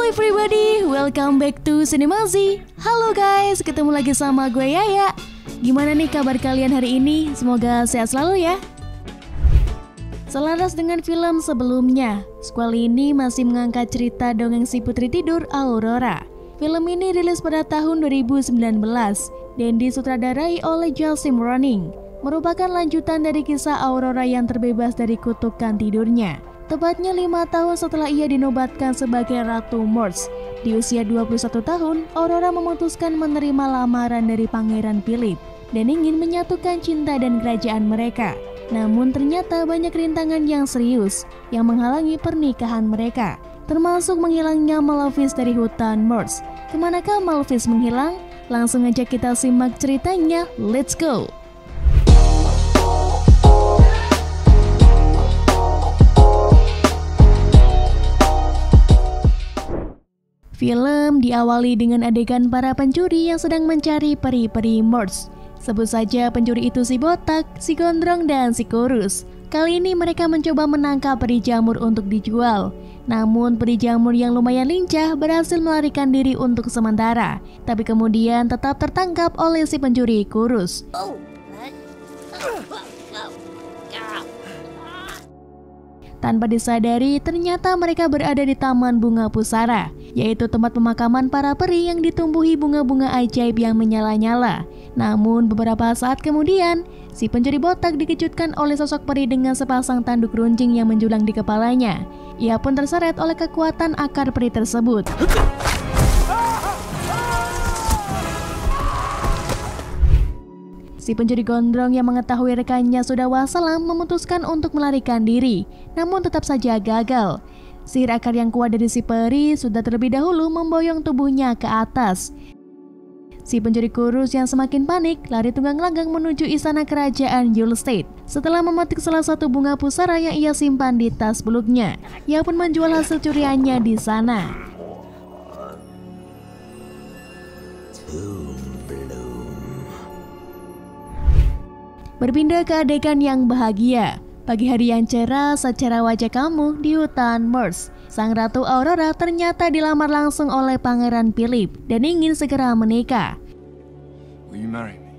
everybody, welcome back to Cinemazi. Halo guys, ketemu lagi sama gue Yaya. Gimana nih kabar kalian hari ini? Semoga sehat selalu ya. Selaras dengan film sebelumnya, Squall ini masih mengangkat cerita dongeng si putri tidur Aurora. Film ini rilis pada tahun 2019 dan disutradarai oleh Jalsim Roning. Merupakan lanjutan dari kisah Aurora yang terbebas dari kutukan tidurnya. Tepatnya 5 tahun setelah ia dinobatkan sebagai Ratu Morse. Di usia 21 tahun, Aurora memutuskan menerima lamaran dari Pangeran Philip dan ingin menyatukan cinta dan kerajaan mereka. Namun ternyata banyak rintangan yang serius yang menghalangi pernikahan mereka, termasuk menghilangnya Malefice dari hutan Morse. Kemanakah Malefice menghilang? Langsung aja kita simak ceritanya, let's go! Film diawali dengan adegan para pencuri yang sedang mencari peri-peri Morse. Sebut saja pencuri itu si botak, si gondrong, dan si kurus. Kali ini mereka mencoba menangkap peri jamur untuk dijual. Namun peri jamur yang lumayan lincah berhasil melarikan diri untuk sementara. Tapi kemudian tetap tertangkap oleh si pencuri kurus. Tanpa disadari, ternyata mereka berada di Taman Bunga Pusara, yaitu tempat pemakaman para peri yang ditumbuhi bunga-bunga ajaib yang menyala-nyala. Namun beberapa saat kemudian, si pencuri botak dikejutkan oleh sosok peri dengan sepasang tanduk runcing yang menjulang di kepalanya. Ia pun terseret oleh kekuatan akar peri tersebut. Si pencuri gondrong yang mengetahui rekannya sudah wassalam memutuskan untuk melarikan diri, namun tetap saja gagal. Sihir akar yang kuat dari si peri sudah terlebih dahulu memboyong tubuhnya ke atas. Si pencuri kurus yang semakin panik lari tunggang-langgang menuju istana kerajaan Yule-Stead. Setelah memetik salah satu bunga pusara yang ia simpan di tas beluknya, ia pun menjual hasil curiannya di sana. Berpindah ke adegan yang bahagia. Pagi hari yang cerah secara wajah kamu di hutan Morse. Sang Ratu Aurora ternyata dilamar langsung oleh Pangeran Philip dan ingin segera menikah. Will you marry me?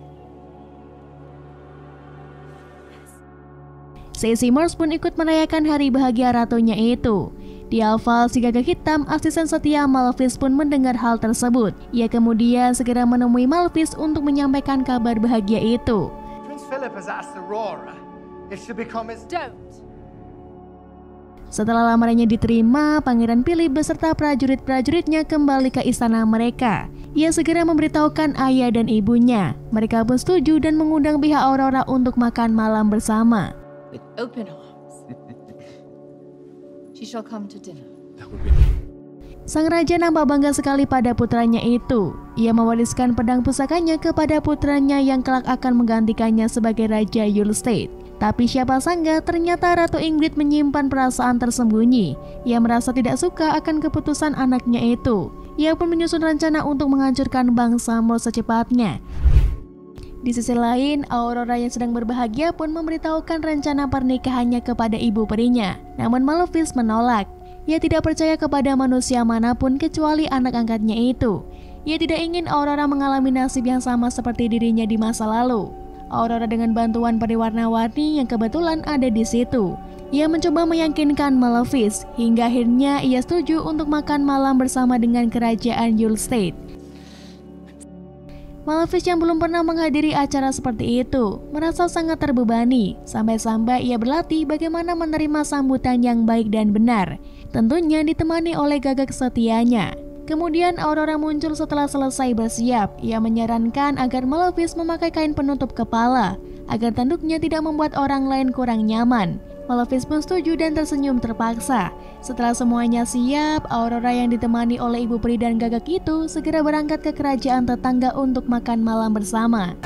Sesi Morse pun ikut merayakan hari bahagia ratunya itu. Di Alval, si gagak hitam, asisten setia Malefice pun mendengar hal tersebut. Ia kemudian segera menemui Malefice untuk menyampaikan kabar bahagia itu. Prince Philip has asked Aurora if she'll become his... Don't. Setelah lamarannya diterima, Pangeran Philip beserta prajurit-prajuritnya kembali ke istana mereka. Ia segera memberitahukan ayah dan ibunya. Mereka pun setuju dan mengundang pihak Aurora untuk makan malam bersama. With open arms. She shall come to dinner. That would be... Sang raja nampak bangga sekali pada putranya itu. Ia mewariskan pedang pusakanya kepada putranya yang kelak akan menggantikannya sebagai Raja Yule-Stead. Tapi siapa sangka ternyata Ratu Ingrid menyimpan perasaan tersembunyi. Ia merasa tidak suka akan keputusan anaknya itu. Ia pun menyusun rencana untuk menghancurkan bangsa Morse secepatnya. Di sisi lain, Aurora yang sedang berbahagia pun memberitahukan rencana pernikahannya kepada ibu perinya. Namun Malefice menolak. Ia tidak percaya kepada manusia manapun kecuali anak angkatnya itu. Ia tidak ingin Aurora mengalami nasib yang sama seperti dirinya di masa lalu. Aurora dengan bantuan peri warna-warni yang kebetulan ada di situ. Ia mencoba meyakinkan Malefice, hingga akhirnya ia setuju untuk makan malam bersama dengan kerajaan Yule-Stead. Malefice yang belum pernah menghadiri acara seperti itu merasa sangat terbebani, sampai-sampai ia berlatih bagaimana menerima sambutan yang baik dan benar, tentunya ditemani oleh gagak setianya. Kemudian Aurora muncul setelah selesai bersiap. Ia menyarankan agar Malefice memakai kain penutup kepala, agar tanduknya tidak membuat orang lain kurang nyaman. Malefice pun setuju dan tersenyum terpaksa. Setelah semuanya siap, Aurora yang ditemani oleh ibu peri dan gagak itu segera berangkat ke kerajaan tetangga untuk makan malam bersama.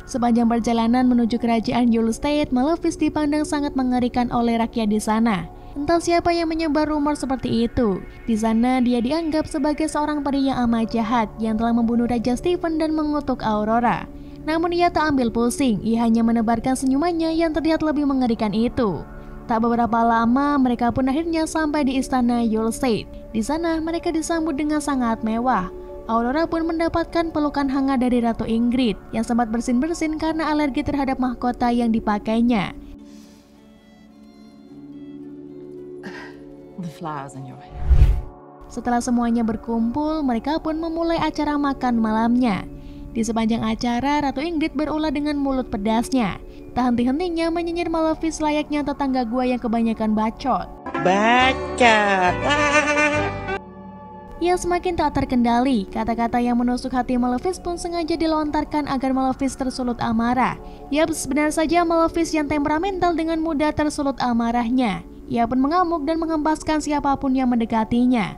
Sepanjang perjalanan menuju kerajaan Yule-Stead, Malefice dipandang sangat mengerikan oleh rakyat di sana. Entah siapa yang menyebar rumor seperti itu. Di sana dia dianggap sebagai seorang peri yang amat jahat yang telah membunuh Raja Stephen dan mengutuk Aurora. Namun ia tak ambil pusing, ia hanya menebarkan senyumannya yang terlihat lebih mengerikan itu. Tak beberapa lama, mereka pun akhirnya sampai di istana Yulstead. Di sana, mereka disambut dengan sangat mewah. Aurora pun mendapatkan pelukan hangat dari Ratu Ingrid yang sempat bersin-bersin karena alergi terhadap mahkota yang dipakainya. The flowers in your hair. Setelah semuanya berkumpul, mereka pun memulai acara makan malamnya. Di sepanjang acara, Ratu Ingrid berulah dengan mulut pedasnya. Tak henti-hentinya menyinyir Malefice layaknya tetangga gua yang kebanyakan bacot. Ia semakin tak terkendali. Kata-kata yang menusuk hati Malefice pun sengaja dilontarkan agar Malefice tersulut amarah. Yaps, benar saja Malefice yang temperamental dengan mudah tersulut amarahnya. Ia pun mengamuk dan menghempaskan siapapun yang mendekatinya.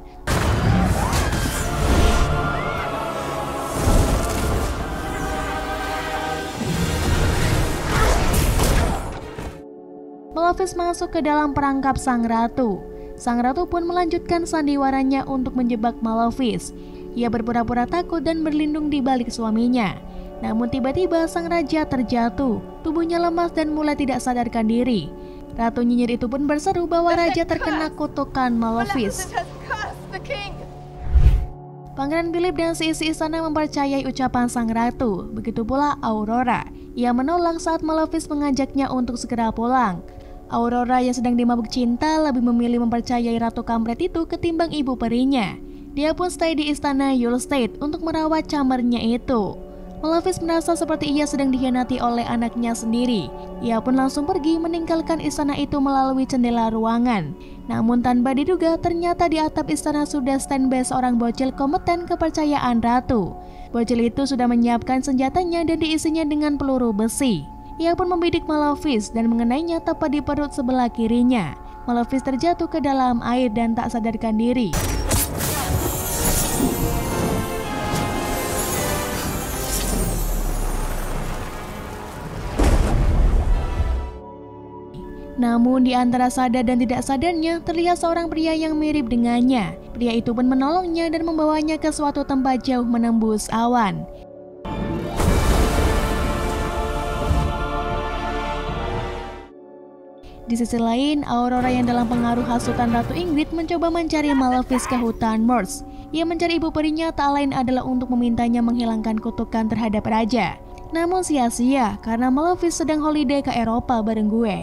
Malefice masuk ke dalam perangkap sang ratu. Sang ratu pun melanjutkan sandiwaranya untuk menjebak Malefice. Ia berpura-pura takut dan berlindung di balik suaminya. Namun tiba-tiba sang raja terjatuh. Tubuhnya lemas dan mulai tidak sadarkan diri. Ratu nyinyir itu pun berseru bahwa raja terkena kutukan Malefice. Pangeran Philip dan seisi istana mempercayai ucapan sang ratu. Begitu pula Aurora. Ia menolak saat Malefice mengajaknya untuk segera pulang. Aurora yang sedang dimabuk cinta lebih memilih mempercayai ratu kampret itu ketimbang ibu perinya. Dia pun stay di istana Yulstead untuk merawat camernya itu. Malefice merasa seperti ia sedang dikhianati oleh anaknya sendiri. Ia pun langsung pergi meninggalkan istana itu melalui jendela ruangan. Namun tanpa diduga, ternyata di atap istana sudah standby seorang bocil kompeten kepercayaan ratu. Bocil itu sudah menyiapkan senjatanya dan diisinya dengan peluru besi. Ia pun membidik Malefice dan mengenainya tepat di perut sebelah kirinya. Malefice terjatuh ke dalam air dan tak sadarkan diri. Namun di antara sadar dan tidak sadarnya terlihat seorang pria yang mirip dengannya. Pria itu pun menolongnya dan membawanya ke suatu tempat jauh menembus awan. Di sisi lain, Aurora yang dalam pengaruh hasutan Ratu Ingrid mencoba mencari Malefice ke hutan Morse. Ia mencari ibu perinya tak lain adalah untuk memintanya menghilangkan kutukan terhadap raja. Namun sia-sia karena Malefice sedang holiday ke Eropa bareng gue.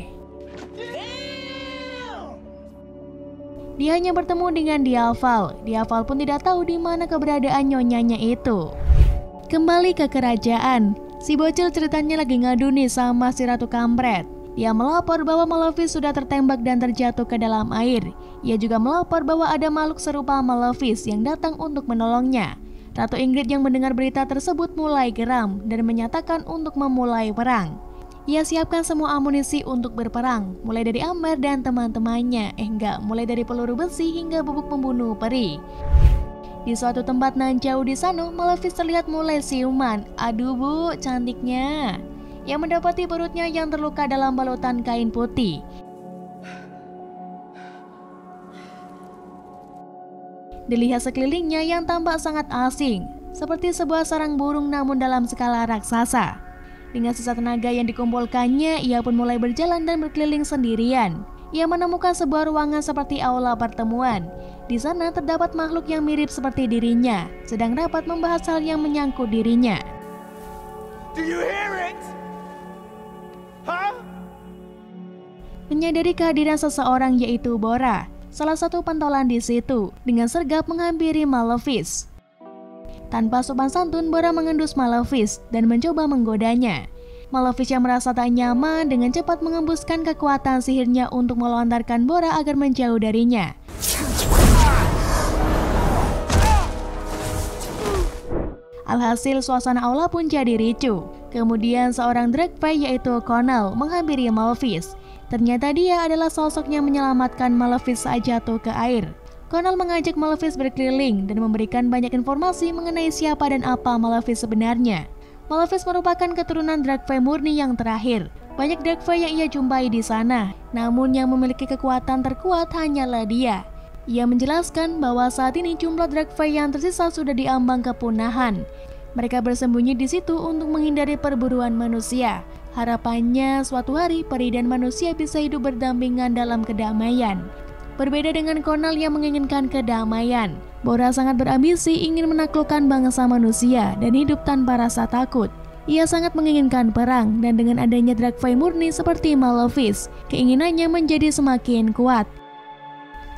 Dia hanya bertemu dengan Diaval. Diaval pun tidak tahu di mana keberadaan nyonyanya itu. Kembali ke kerajaan, si bocil ceritanya lagi ngadu nih sama si Ratu Kampret. Dia melapor bahwa Malefice sudah tertembak dan terjatuh ke dalam air. Ia juga melapor bahwa ada makhluk serupa Malefice yang datang untuk menolongnya. Ratu Ingrid yang mendengar berita tersebut mulai geram dan menyatakan untuk memulai perang. Ia siapkan semua amunisi untuk berperang, mulai dari Amer dan teman-temannya. Mulai dari peluru besi hingga bubuk pembunuh peri. Di suatu tempat nan jauh di sana, Malefice terlihat mulai siuman. Aduh bu, cantiknya. Yang mendapati perutnya yang terluka dalam balutan kain putih. Dilihat sekelilingnya yang tampak sangat asing, seperti sebuah sarang burung namun dalam skala raksasa. Dengan sisa tenaga yang dikumpulkannya, ia pun mulai berjalan dan berkeliling sendirian. Ia menemukan sebuah ruangan seperti aula pertemuan. Di sana terdapat makhluk yang mirip seperti dirinya, sedang rapat membahas hal yang menyangkut dirinya. Do you hear it? Huh? Menyadari kehadiran seseorang yaitu Bora, salah satu pentolan di situ, dengan sergap menghampiri Malefice. Tanpa sopan santun, Bora mengendus Malefice dan mencoba menggodanya. Malefice yang merasa tak nyaman dengan cepat mengembuskan kekuatan sihirnya untuk melontarkan Bora agar menjauh darinya. Alhasil suasana aula pun jadi ricuh. Kemudian seorang Drakefey yaitu Connell menghampiri Malefice. Ternyata dia adalah sosok yang menyelamatkan Malefice saat jatuh ke air. Connell mengajak Malefice berkeliling dan memberikan banyak informasi mengenai siapa dan apa Malefice sebenarnya. Malefice merupakan keturunan Drakefey murni yang terakhir. Banyak Drakefey yang ia jumpai di sana, namun yang memiliki kekuatan terkuat hanyalah dia. Ia menjelaskan bahwa saat ini jumlah Drakefey yang tersisa sudah diambang kepunahan. Mereka bersembunyi di situ untuk menghindari perburuan manusia. Harapannya suatu hari peri dan manusia bisa hidup berdampingan dalam kedamaian. Berbeda dengan Conal yang menginginkan kedamaian, Bora sangat berambisi ingin menaklukkan bangsa manusia dan hidup tanpa rasa takut. Ia sangat menginginkan perang, dan dengan adanya Drakfey murni seperti Malefice, keinginannya menjadi semakin kuat.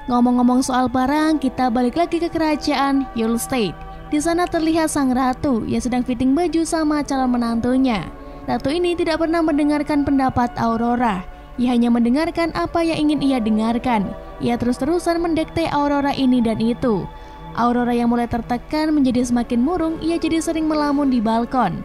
Ngomong-ngomong soal perang, kita balik lagi ke kerajaan Yule State. Di sana terlihat sang ratu yang sedang fitting baju sama calon menantunya. Ratu ini tidak pernah mendengarkan pendapat Aurora. Ia hanya mendengarkan apa yang ingin ia dengarkan. Ia terus-terusan mendekte Aurora ini dan itu. Aurora yang mulai tertekan menjadi semakin murung, ia jadi sering melamun di balkon.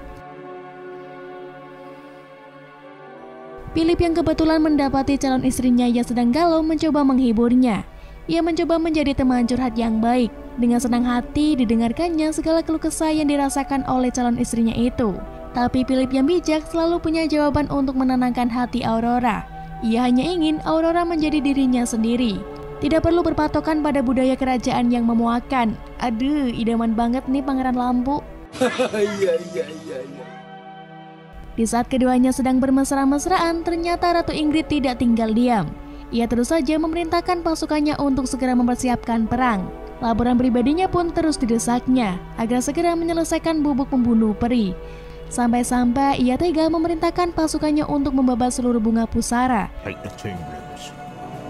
Philip yang kebetulan mendapati calon istrinya yang sedang galau mencoba menghiburnya. Ia mencoba menjadi teman curhat yang baik. Dengan senang hati didengarkannya segala keluh kesah yang dirasakan oleh calon istrinya itu. Tapi Philip yang bijak selalu punya jawaban untuk menenangkan hati Aurora. Ia hanya ingin Aurora menjadi dirinya sendiri. Tidak perlu berpatokan pada budaya kerajaan yang memuakan. Aduh, idaman banget nih Pangeran Lampu. Di saat keduanya sedang bermesra-mesraan, ternyata Ratu Ingrid tidak tinggal diam. Ia terus saja memerintahkan pasukannya untuk segera mempersiapkan perang. Laporan pribadinya pun terus didesaknya agar segera menyelesaikan bubuk pembunuh peri. Sampai-sampai ia tega memerintahkan pasukannya untuk membabat seluruh bunga pusara. Take the tomb rooms.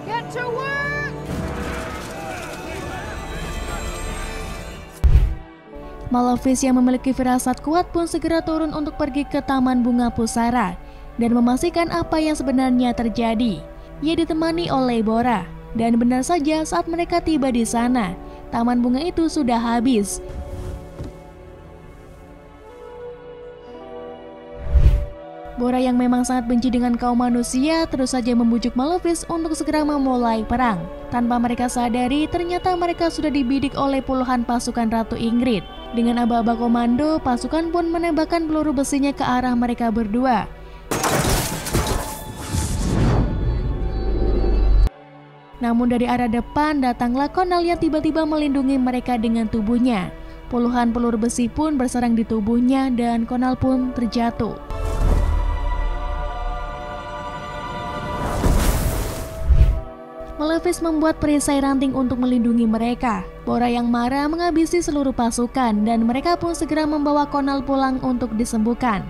Get to work! Malefice yang memiliki firasat kuat pun segera turun untuk pergi ke Taman Bunga Pusara dan memastikan apa yang sebenarnya terjadi. Ia ditemani oleh Bora, dan benar saja saat mereka tiba di sana, taman bunga itu sudah habis. Bora yang memang sangat benci dengan kaum manusia terus saja membujuk Malefice untuk segera memulai perang. Tanpa mereka sadari, ternyata mereka sudah dibidik oleh puluhan pasukan Ratu Ingrid. Dengan aba-aba komando, pasukan pun menembakkan peluru besinya ke arah mereka berdua. Namun dari arah depan datanglah Conal yang tiba-tiba melindungi mereka dengan tubuhnya. Puluhan peluru besi pun berserang di tubuhnya dan Conal pun terjatuh. Malefice membuat perisai ranting untuk melindungi mereka. Bora yang marah menghabisi seluruh pasukan dan mereka pun segera membawa Conal pulang untuk disembuhkan.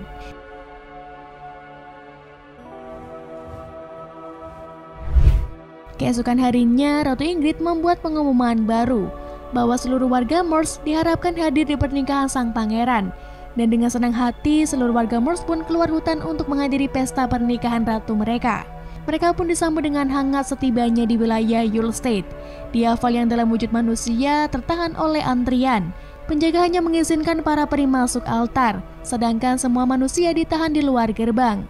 Keesokan harinya, Ratu Ingrid membuat pengumuman baru bahwa seluruh warga Morse diharapkan hadir di pernikahan sang pangeran. Dan dengan senang hati, seluruh warga Morse pun keluar hutan untuk menghadiri pesta pernikahan ratu mereka. Mereka pun disambut dengan hangat setibanya di wilayah Yule State. Diaval yang dalam wujud manusia tertahan oleh antrian. Penjaga hanya mengizinkan para peri masuk altar, sedangkan semua manusia ditahan di luar gerbang.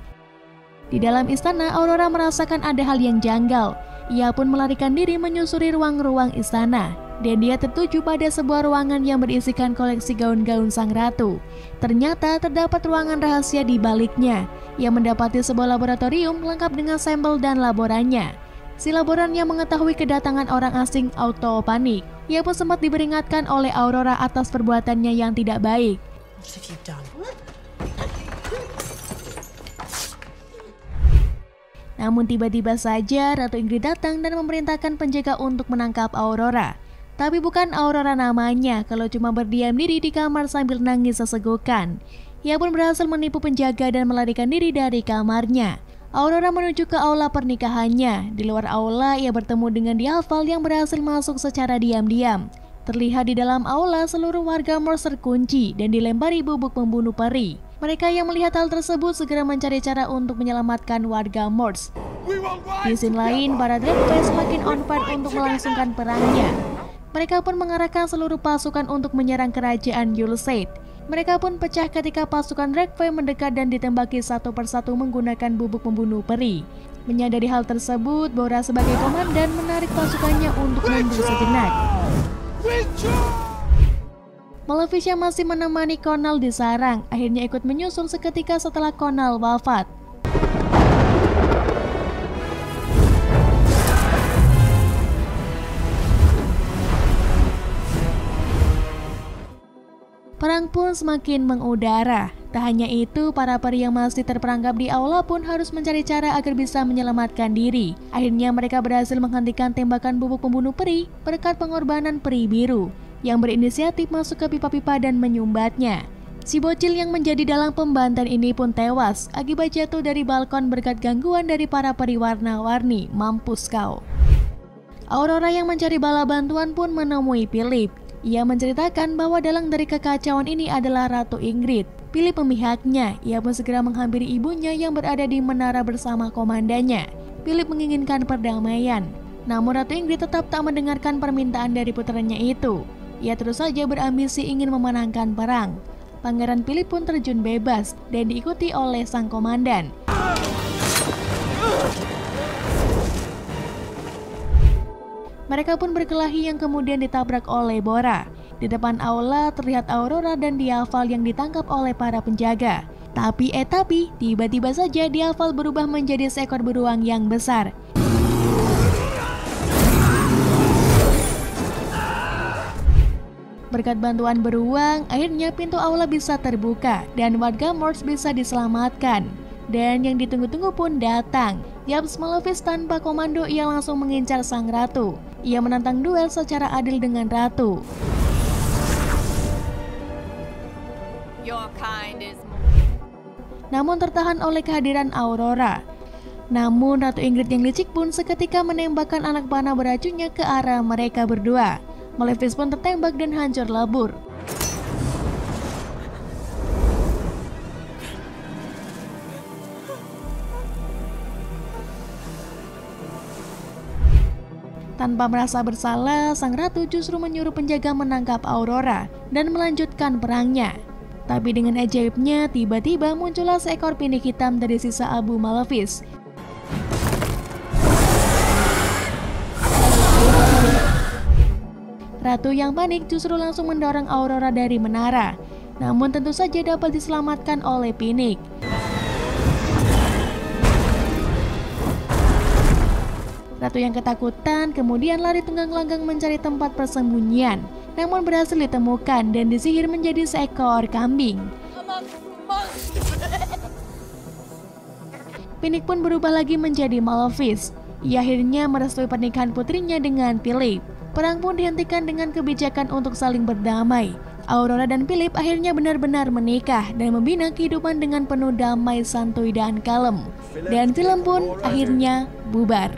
Di dalam istana, Aurora merasakan ada hal yang janggal. Ia pun melarikan diri menyusuri ruang-ruang istana, dan dia tertuju pada sebuah ruangan yang berisikan koleksi gaun-gaun sang ratu. Ternyata terdapat ruangan rahasia di baliknya. Ia mendapati sebuah laboratorium lengkap dengan sampel dan laborannya. Si laboran yang mengetahui kedatangan orang asing auto panik. Ia pun sempat diperingatkan oleh Aurora atas perbuatannya yang tidak baik. What have you done? Namun tiba-tiba saja Ratu Ingrid datang dan memerintahkan penjaga untuk menangkap Aurora. Tapi bukan Aurora namanya kalau cuma berdiam diri di kamar sambil nangis sesegukan. Ia pun berhasil menipu penjaga dan melarikan diri dari kamarnya. Aurora menuju ke aula pernikahannya. Di luar aula ia bertemu dengan Diaval yang berhasil masuk secara diam-diam. Terlihat di dalam aula seluruh warga Morse terkunci dan dilempari bubuk pembunuh peri. Mereka yang melihat hal tersebut segera mencari cara untuk menyelamatkan warga Morse. Di scene lain, para Drakfey semakin on fire untuk melangsungkan perangnya. Mereka pun mengarahkan seluruh pasukan untuk menyerang kerajaan Yule State. Mereka pun pecah ketika pasukan Drakfey mendekat dan ditembaki satu persatu menggunakan bubuk pembunuh peri. Menyadari hal tersebut, Bora sebagai komandan menarik pasukannya untuk mundur sejenak. Malefice yang masih menemani Conal di sarang akhirnya ikut menyusul seketika setelah Conal wafat. Perang pun semakin mengudara. Tak hanya itu, para peri yang masih terperangkap di aula pun harus mencari cara agar bisa menyelamatkan diri. Akhirnya mereka berhasil menghentikan tembakan bubuk pembunuh peri berkat pengorbanan peri biru yang berinisiatif masuk ke pipa-pipa dan menyumbatnya. Si bocil yang menjadi dalang pembantaian ini pun tewas akibat jatuh dari balkon berkat gangguan dari para peri warna-warni. Mampus kau. Aurora yang mencari bala bantuan pun menemui Philip. Ia menceritakan bahwa dalang dari kekacauan ini adalah Ratu Ingrid. Philip memihaknya, ia pun segera menghampiri ibunya yang berada di menara bersama komandannya. Philip menginginkan perdamaian, namun Ratu Ingrid tetap tak mendengarkan permintaan dari putranya itu. Ia terus saja berambisi ingin memenangkan perang. Pangeran Philip pun terjun bebas dan diikuti oleh sang komandan. Mereka pun berkelahi yang kemudian ditabrak oleh Bora. Di depan aula terlihat Aurora dan Diaval yang ditangkap oleh para penjaga. Tapi tiba-tiba saja Diaval berubah menjadi seekor beruang yang besar. Berkat bantuan beruang, akhirnya pintu aula bisa terbuka dan warga Morse bisa diselamatkan. Dan yang ditunggu-tunggu pun datang. Yaps Malefice tanpa komando, ia langsung mengincar sang ratu. Ia menantang duel secara adil dengan ratu. Namun tertahan oleh kehadiran Aurora. Namun Ratu Ingrid yang licik pun seketika menembakkan anak panah beracunnya ke arah mereka berdua. Malefice pun tertembak dan hancur lebur. Tanpa merasa bersalah, sang ratu justru menyuruh penjaga menangkap Aurora dan melanjutkan perangnya. Tapi dengan ajaibnya, tiba-tiba muncullah seekor pinik hitam dari sisa abu Malefice. Ratu yang panik justru langsung mendorong Aurora dari menara. Namun tentu saja dapat diselamatkan oleh pinik. Ratu yang ketakutan kemudian lari tunggang-langgang mencari tempat persembunyian, namun berhasil ditemukan dan disihir menjadi seekor kambing. Pinik pun berubah lagi menjadi Malefice. Ia akhirnya merestui pernikahan putrinya dengan Philip. Perang pun dihentikan dengan kebijakan untuk saling berdamai. Aurora dan Philip akhirnya benar-benar menikah dan membina kehidupan dengan penuh damai, santuy, dan kalem. Dan film pun akhirnya bubar.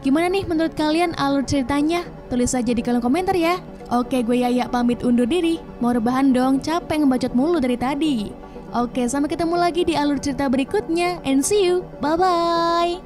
Gimana nih menurut kalian alur ceritanya? Tulis aja di kolom komentar ya. Oke, gue Yaya pamit undur diri. Mau rebahan dong, capek ngebacot mulu dari tadi. Oke, sampai ketemu lagi di alur cerita berikutnya. And see you, bye-bye.